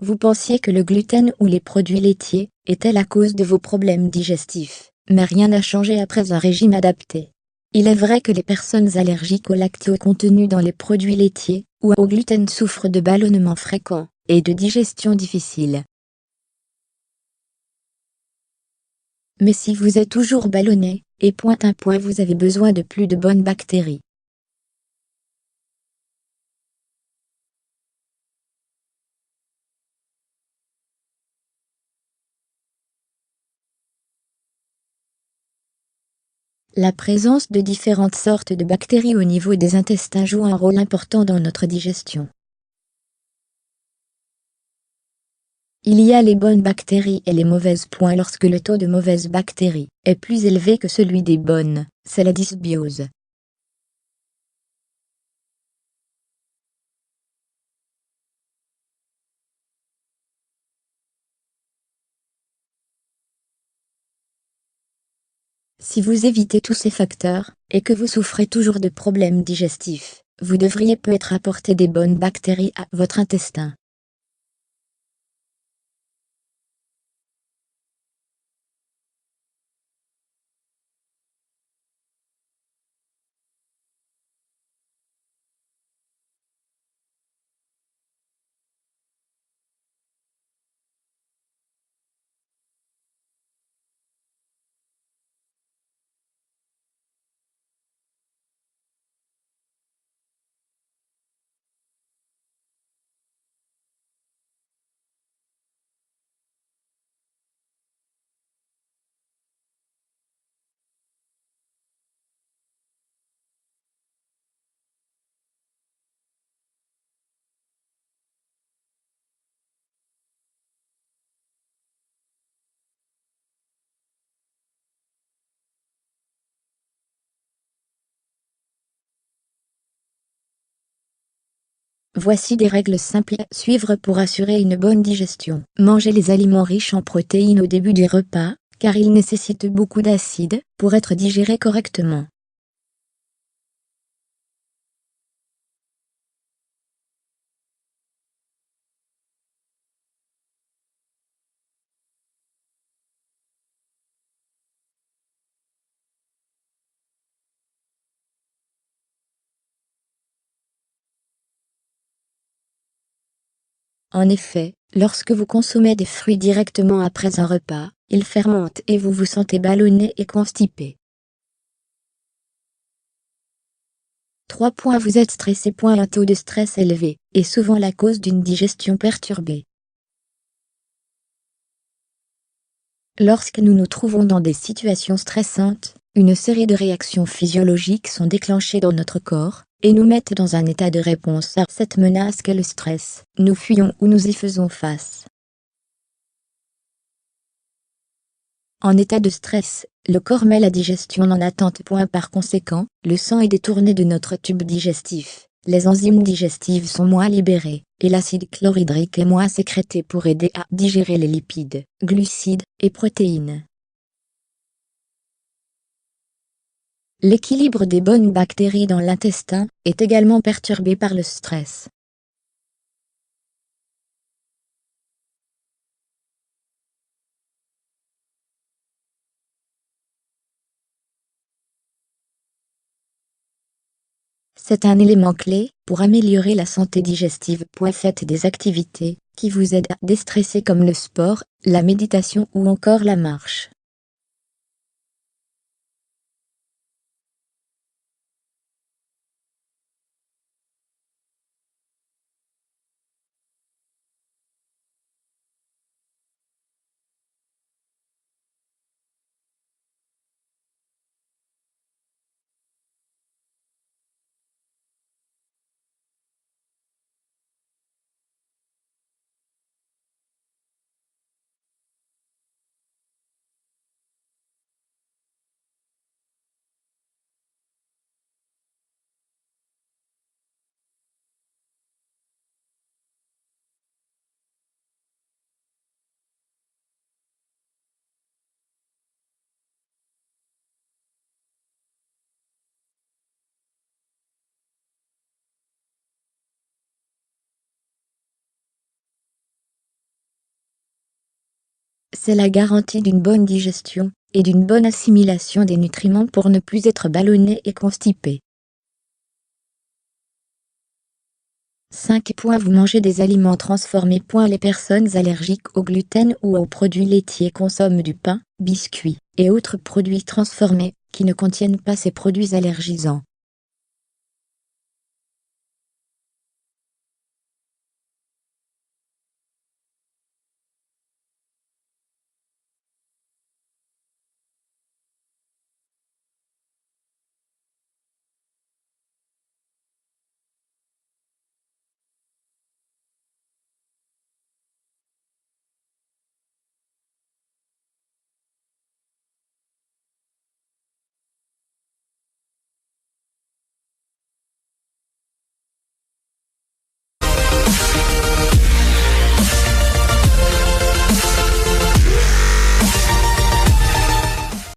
Vous pensiez que le gluten ou les produits laitiers étaient la cause de vos problèmes digestifs, mais rien n'a changé après un régime adapté. Il est vrai que les personnes allergiques aux lactose contenus dans les produits laitiers ou au gluten souffrent de ballonnements fréquents et de digestion difficile. Mais si vous êtes toujours ballonné, et point, vous avez besoin de plus de bonnes bactéries. La présence de différentes sortes de bactéries au niveau des intestins joue un rôle important dans notre digestion. Il y a les bonnes bactéries et les mauvaises. Lorsque le taux de mauvaises bactéries est plus élevé que celui des bonnes, c'est la dysbiose. Si vous évitez tous ces facteurs, et que vous souffrez toujours de problèmes digestifs, vous devriez peut-être apporter des bonnes bactéries à votre intestin. Voici des règles simples à suivre pour assurer une bonne digestion. Mangez les aliments riches en protéines au début du repas, car ils nécessitent beaucoup d'acide pour être digérés correctement. En effet, lorsque vous consommez des fruits directement après un repas, ils fermentent et vous vous sentez ballonné et constipé. 3. Vous êtes stressé. Un taux de stress élevé est souvent la cause d'une digestion perturbée. Lorsque nous nous trouvons dans des situations stressantes, une série de réactions physiologiques sont déclenchées dans notre corps, et nous mettent dans un état de réponse à cette menace qu'est le stress. Nous fuyons ou nous y faisons face. En état de stress, le corps met la digestion en attente. Par conséquent, le sang est détourné de notre tube digestif, les enzymes digestives sont moins libérées, et l'acide chlorhydrique est moins sécrété pour aider à digérer les lipides, glucides et protéines. L'équilibre des bonnes bactéries dans l'intestin est également perturbé par le stress. C'est un élément clé pour améliorer la santé digestive. Faites des activités qui vous aident à déstresser comme le sport, la méditation ou encore la marche. C'est la garantie d'une bonne digestion et d'une bonne assimilation des nutriments pour ne plus être ballonné et constipé. 5. Vous mangez des aliments transformés. Les personnes allergiques au gluten ou aux produits laitiers consomment du pain, biscuits et autres produits transformés qui ne contiennent pas ces produits allergisants.